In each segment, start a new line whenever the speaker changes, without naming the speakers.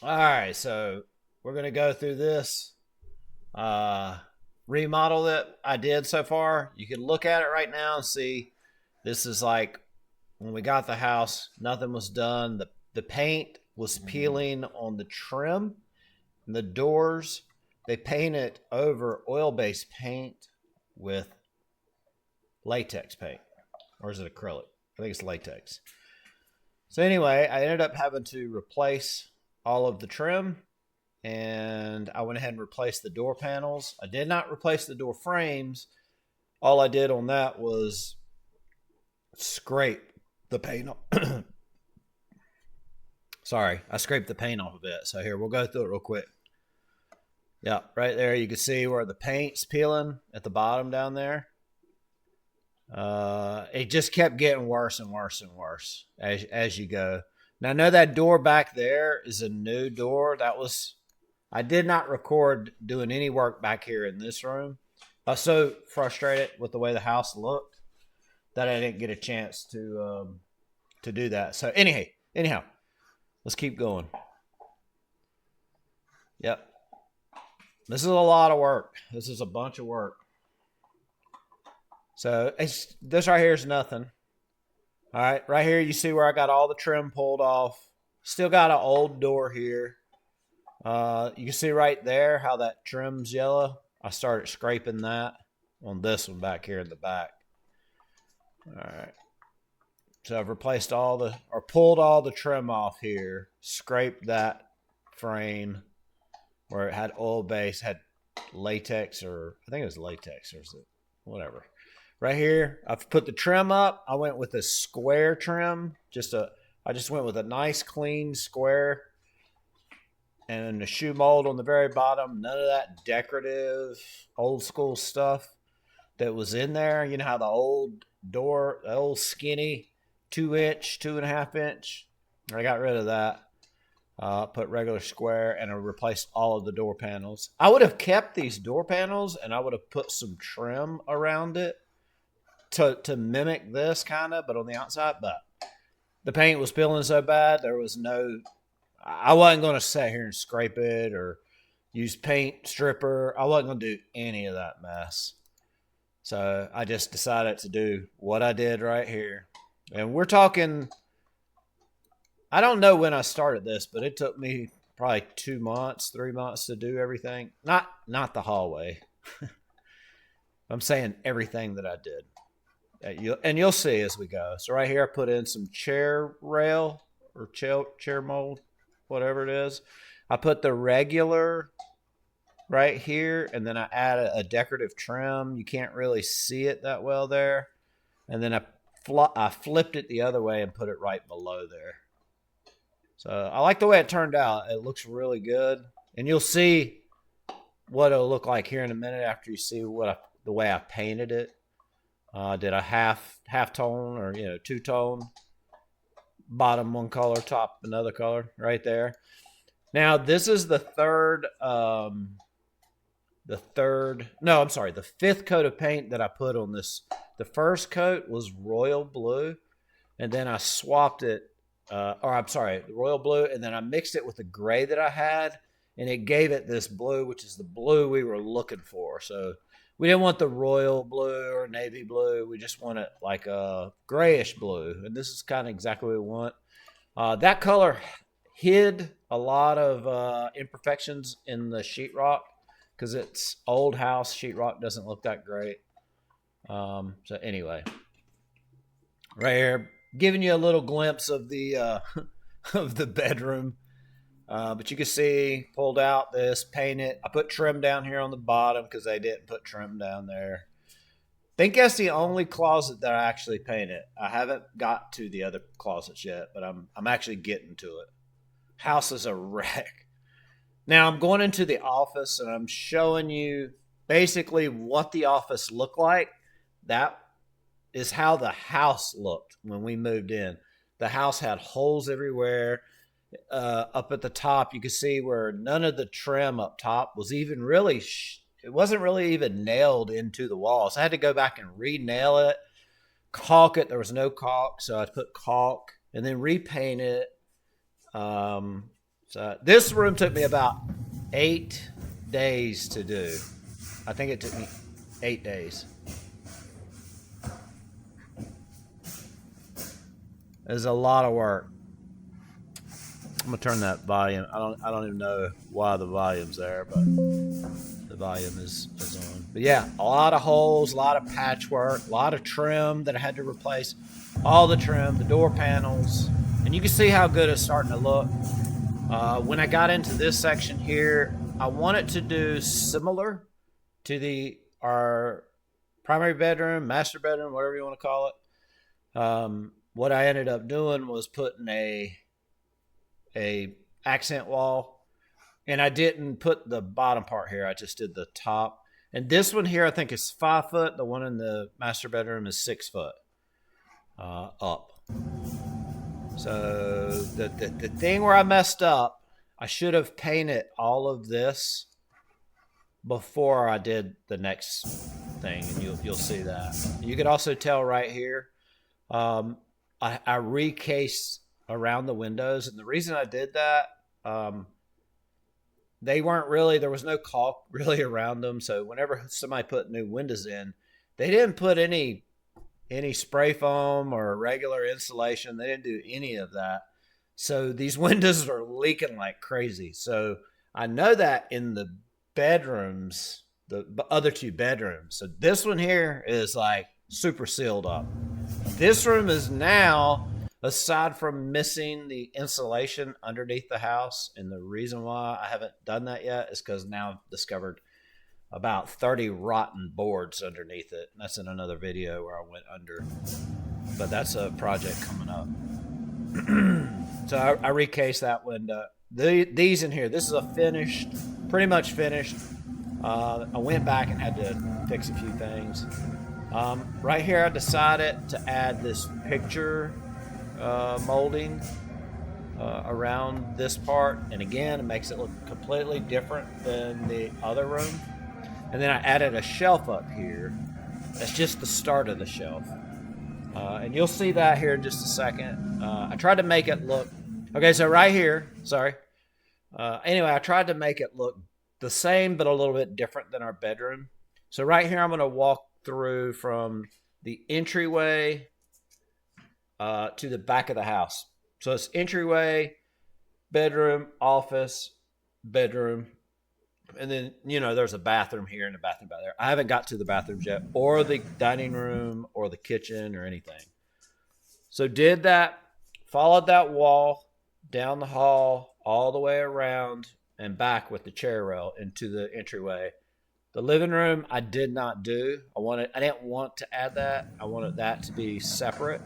All right, so we're gonna go through this remodel that I did so far. You can look at it right now and see this is like when we got the house, nothing was done. The paint was peeling on the trim and the doors. They painted over oil-based paint with latex paint, or is it acrylic? I think it's latex. So anyway, I ended up having to replace all of the trim, and I went ahead and replaced the door panels. I did not replace the door frames. All I did on that was scrape the paint. Sorry, I scraped the paint off of it. So here, we'll go through it real quick. Yeah, right there you can see where the paint's peeling at the bottom down there. It just kept getting worse and worse and worse as you go. Now I know that door back there is a new door. I did not record doing any work back here in this room. I was so frustrated with the way the house looked that I didn't get a chance to do that. So anyhow, let's keep going. Yep. This is a lot of work. This is a bunch of work. So this right here is nothing. All right, right here you see where I got all the trim pulled off. Still got an old door here. You can see right there how that trim's yellow. I started scraping that on this one back here in the back. All right. So I've pulled all the trim off here, scraped that frame where it had oil base, had latex, or I think it was latex, or is it whatever. Right here, I've put the trim up. I went with a square trim. I just went with a nice clean square and the shoe mold on the very bottom. None of that decorative old school stuff that was in there. You know how the old door, the old skinny 2-inch, 2.5-inch. I got rid of that. Put regular square, and I replaced all of the door panels. I would have kept these door panels, and I would have put some trim around it to mimic this kind of, but on the outside. But the paint was peeling so bad, I wasn't going to sit here and scrape it or use paint stripper. I wasn't going to do any of that mess. So I just decided to do what I did right here. And we're talking, I don't know when I started this, but it took me probably 2 months, 3 months to do everything. Not the hallway. I'm saying everything that I did. And you'll see as we go. So right here, I put in some chair rail or chair mold, whatever it is. I put the regular right here, and then I added a decorative trim. You can't really see it that well there. And then I flipped it the other way and put it right below there. So I like the way it turned out. It looks really good. And you'll see what it'll look like here in a minute after you see the way I painted it. Did a half tone or two-tone, bottom one color, top another color right there. Now this is the fifth coat of paint that I put on this. The first coat was royal blue, and then I swapped it, royal blue, and then I mixed it with the gray that I had, and it gave it this blue, which is the blue we were looking for. So we didn't want the royal blue or navy blue. We just wanted like a grayish blue, and this is kind of exactly what we want. That color hid a lot of imperfections in the sheetrock because it's old house. Sheetrock doesn't look that great. So anyway, right here, giving you a little glimpse of the of the bedroom. But you can see, pulled out this, painted. I put trim down here on the bottom because they didn't put trim down there. I think that's the only closet that I actually painted. I haven't got to the other closets yet, but I'm actually getting to it. House is a wreck. Now I'm going into the office and I'm showing you basically what the office looked like. That is how the house looked when we moved in. The house had holes everywhere. Up at the top, you can see where none of the trim up top was even really, it wasn't really even nailed into the wall. So I had to go back and re-nail it, caulk it. There was no caulk, so I put caulk and then repaint it. So this room took me about 8 days to do. I think it took me 8 days. It's a lot of work. I'm gonna turn that volume. I don't even know why the volume's there, but the volume is on. But yeah, a lot of holes, a lot of patchwork, a lot of trim that I had to replace. All the trim, the door panels, and you can see how good it's starting to look. When I got into this section here, I wanted to do similar to our primary bedroom, master bedroom, whatever you want to call it. What I ended up doing was putting a accent wall, and I didn't put the bottom part here. I just did the top. And this one here, I think is 5 foot. The one in the master bedroom is 6 foot up. So the thing where I messed up, I should have painted all of this before I did the next thing, and you'll see that. You can also tell right here, I recased around the windows, and the reason I did that, they weren't really, there was no caulk really around them, so whenever somebody put new windows in, they didn't put any spray foam or regular insulation. They didn't do any of that. So these windows are leaking like crazy. So I know that in the bedrooms, the other 2 bedrooms. So this one here is like super sealed up. This room is now, aside from missing the insulation underneath the house, and the reason why I haven't done that yet is because now I've discovered about 30 rotten boards underneath it. That's in another video where I went under, but that's a project coming up. So I recased that window. These in here, this is a finished, pretty much finished. I went back and had to fix a few things. Right here I decided to add this picture molding around this part, and again it makes it look completely different than the other room. And then I added a shelf up here. That's just the start of the shelf. And you'll see that here in just a second. I tried to make it look... Okay, so right here, sorry. Anyway, I tried to make it look the same, but a little bit different than our bedroom. So right here, I'm going to walk through from the entryway to the back of the house. So it's entryway, bedroom, office, bedroom, and then, there's a bathroom here and a bathroom back there. I haven't got to the bathrooms yet, or the dining room, or the kitchen, or anything. So did that, followed that wall down the hall, all the way around and back with the chair rail into the entryway. The living room, I did not do. I didn't want to add that. I wanted that to be separate.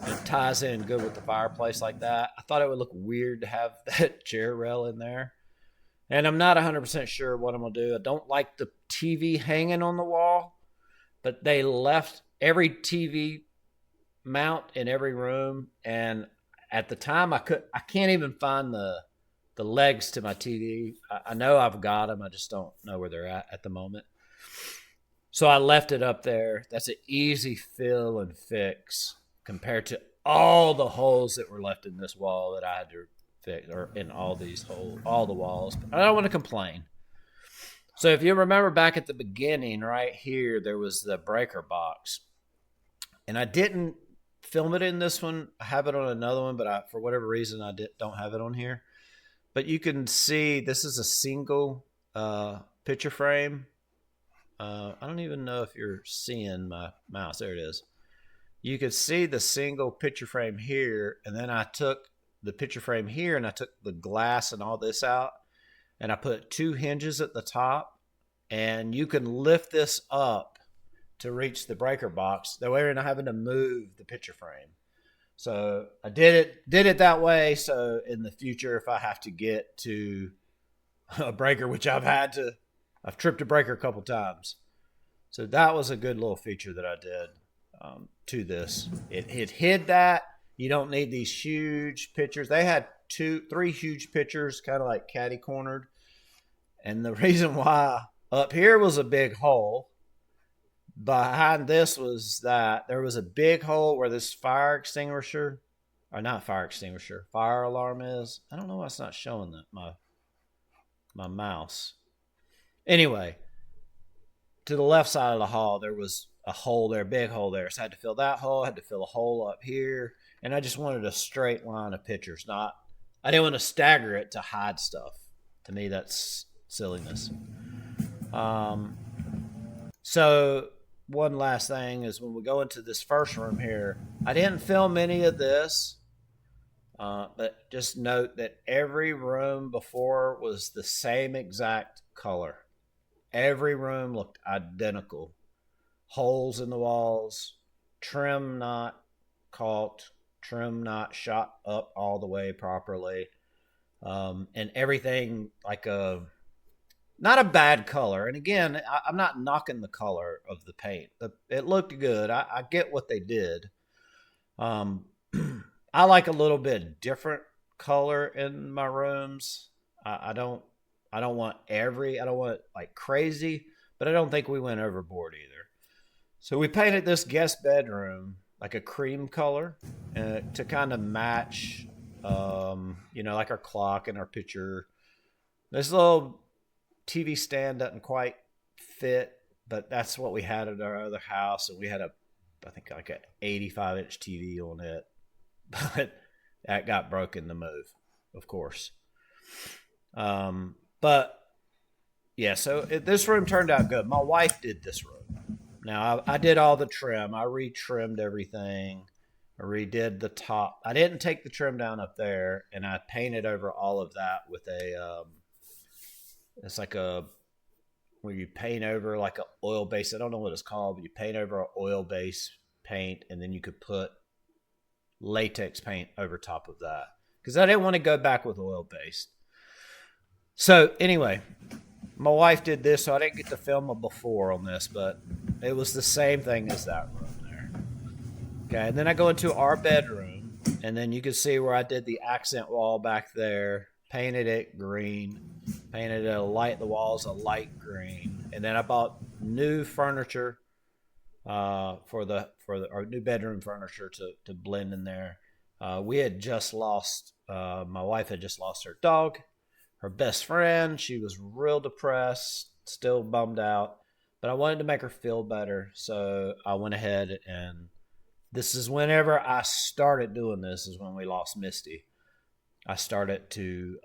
It ties in good with the fireplace like that. I thought it would look weird to have that chair rail in there. And I'm not 100% sure what I'm going to do. I don't like the TV hanging on the wall, but they left every TV mount in every room. And at the time, I can't even find the legs to my TV. I know I've got them. I just don't know where they're at the moment. So I left it up there. That's an easy fill and fix compared to all the holes that were left in this wall that I had to fix, or in all these holes, all the walls. But I don't want to complain. So if you remember back at the beginning, right here, there was the breaker box. And I didn't film it in this one. I have it on another one, but for whatever reason, I don't have it on here. But you can see this is a single picture frame. I don't even know if you're seeing my mouse. There it is. You could see the single picture frame here, and then I took the picture frame here and I took the glass and all this out, and I put 2 hinges at the top, and you can lift this up to reach the breaker box. That way you're not having to move the picture frame. So I did it that way. So in the future, if I have to get to a breaker, which I've tripped a breaker a couple times. So that was a good little feature that I did to this. It hid that. You don't need these huge pictures. They had 3 huge pictures, kind of like catty cornered. And the reason why up here was a big hole, behind this was that there was a big hole where this fire extinguisher or not fire extinguisher, fire alarm is. I don't know why it's not showing that my mouse. Anyway, to the left side of the hall, there was a hole there, big hole there. So I had to fill that hole. I had to fill a hole up here, and I just wanted a straight line of pictures. Not, I didn't want to stagger it to hide stuff. To me, that's silliness. Um, so one last thing is when we go into this first room here, I didn't film any of this. But just note that every room before was the same exact color. Every room looked identical. Holes in the walls, trim not caulked, trim not shot up all the way properly, and everything like a not a bad color. And again, I'm not knocking the color of the paint. It looked good. I get what they did. Um, I like a little bit different color in my rooms. I don't. I don't want I don't want it like crazy, but I don't think we went overboard either. So we painted this guest bedroom like a cream color to kind of match, like our clock and our picture. This little TV stand doesn't quite fit, but that's what we had at our other house, and we had I think like an 85-inch TV on it, but that got broken to move, of course. But yeah, so this room turned out good. My wife did this room. Now I did all the trim. I retrimmed everything. I redid the top. I didn't take the trim down up there, and I painted over all of that with it's like where you paint over like a oil base. I don't know what it's called, but you paint over an oil base paint, and then you could put latex paint over top of that because I didn't want to go back with oil based. So anyway, my wife did this, so I didn't get to film a before on this, but it was the same thing as that room there. Okay, and then I go into our bedroom, and then you can see where I did the accent wall back there, painted it green, painted the walls a light green, and then I bought new furniture for our new bedroom furniture to blend in there. We had just lost my wife had just lost her dog, her best friend. She was real depressed, still bummed out, but I wanted to make her feel better, so I went ahead and this is whenever I started doing this is when we lost Misty. I started to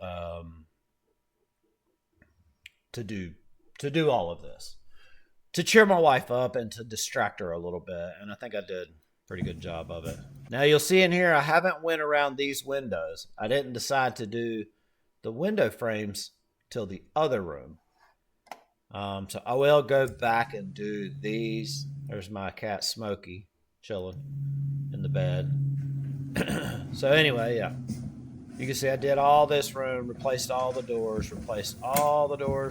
do all of this to cheer my wife up and to distract her a little bit, and I think I did a pretty good job of it. Now you'll see in here I haven't went around these windows. I didn't decide to do the window frames till the other room. So I will go back and do these. There's my cat Smokey chilling in the bed. So anyway, yeah. You can see I did all this room, replaced all the doors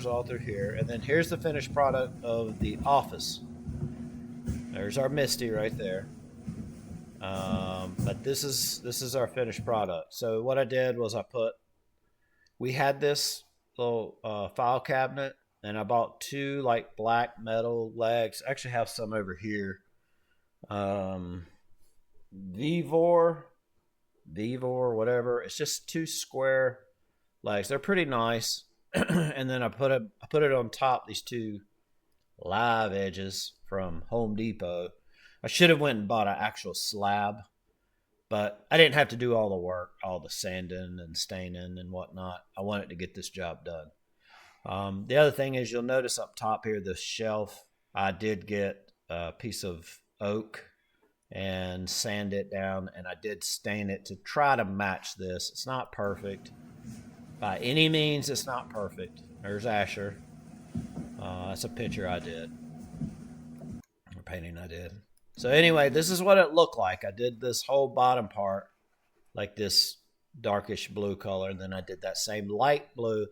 all through here. And then here's the finished product of the office. There's our Misty right there. But this is our finished product. So what I did was we had this little file cabinet, and I bought two like black metal legs. I actually have some over here. Vivor, whatever. It's just two square legs. They're pretty nice. And then I put it on top, these two live edges from Home Depot. I should have went and bought an actual slab, but I didn't have to do all the work, all the sanding and staining and whatnot. I wanted to get this job done. The other thing is you'll notice up top here, this shelf, I did get a piece of oak and sand it down, and I did stain it to try to match this. It's not perfect. By any means, it's not perfect. There's Asher. That's a picture I did. Or painting I did. So anyway, this is what it looked like. I did this whole bottom part like this darkish blue color, and then I did that same light blue.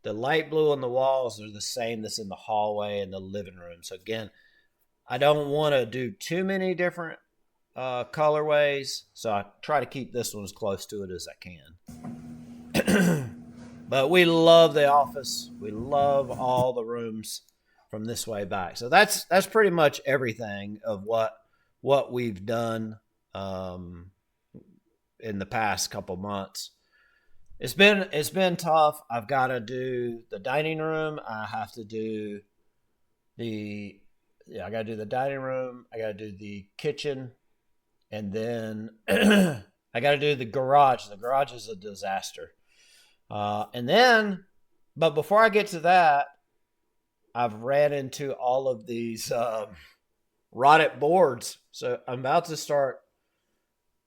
The light blue on the walls are the same that's in the hallway and the living room. So again, I don't want to do too many different colorways, so I try to keep this one as close to it as I can. But we love the office. We love all the rooms from this way back. So that's pretty much everything of what we've done. in the past couple months. It's been tough. I've got to do the dining room. I have to do the yeah. I got to do the dining room. I got to do the kitchen, and then I got to do the garage. The garage is a disaster. And then, but before I get to that, I've ran into all of these rotted boards. So I'm about to start.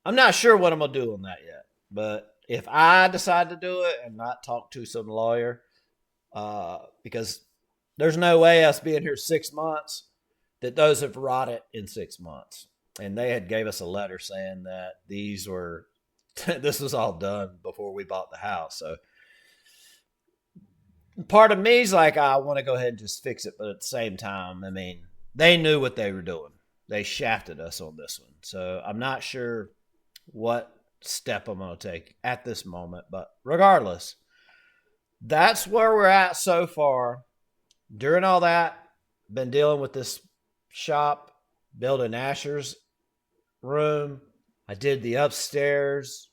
I'm not sure what I'm gonna do on that yet, but if I decide to do it and not talk to some lawyer, because there's no way us being here 6 months that those have rotted in 6 months, and they had gave us a letter saying that these were this was all done before we bought the house. So part of me's like, I want to go ahead and just fix it, but at the same time, I mean, they knew what they were doing. They shafted us on this one, so I'm not sure what step I'm going to take at this moment. But regardless, that's where we're at so far. During all that, been dealing with this shop, building Asher's room. I did the upstairs,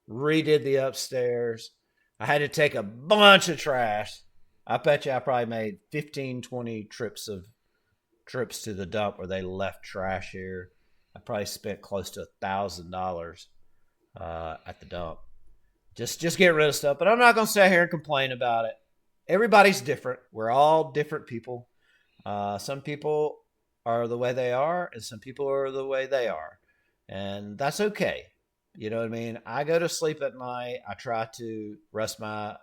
redid the upstairs. I had to take a bunch of trash. I bet you I probably made 15, 20 trips to the dump where they left trash here. I probably spent close to $1,000 at the dump. Just getting rid of stuff. But I'm not going to sit here and complain about it. Everybody's different. We're all different people. Some people are the way they are, and some people are the way they are. And that's okay. You know what I mean? I go to sleep at night. I try to rest I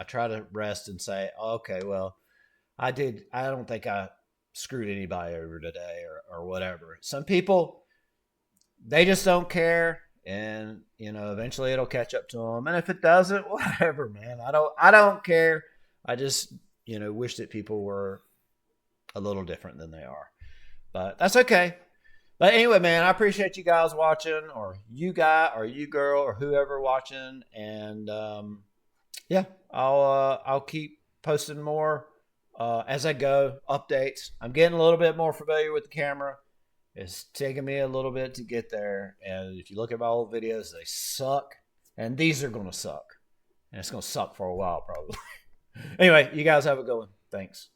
try to rest and say, oh, okay, well, I don't think I screwed anybody over today or whatever. Some people, they just don't care. And, eventually it'll catch up to them. And if it doesn't, whatever, man, I don't care. I just, wish that people were a little different than they are, but that's okay. But anyway, man, I appreciate you guys watching, or you guy, or you girl, or whoever watching. And yeah, I'll keep posting more as I go, updates. I'm getting a little bit more familiar with the camera. It's taking me a little bit to get there. And if you look at my old videos, they suck. And these are going to suck. And it's going to suck for a while, probably. Anyway, you guys have a good one. Thanks.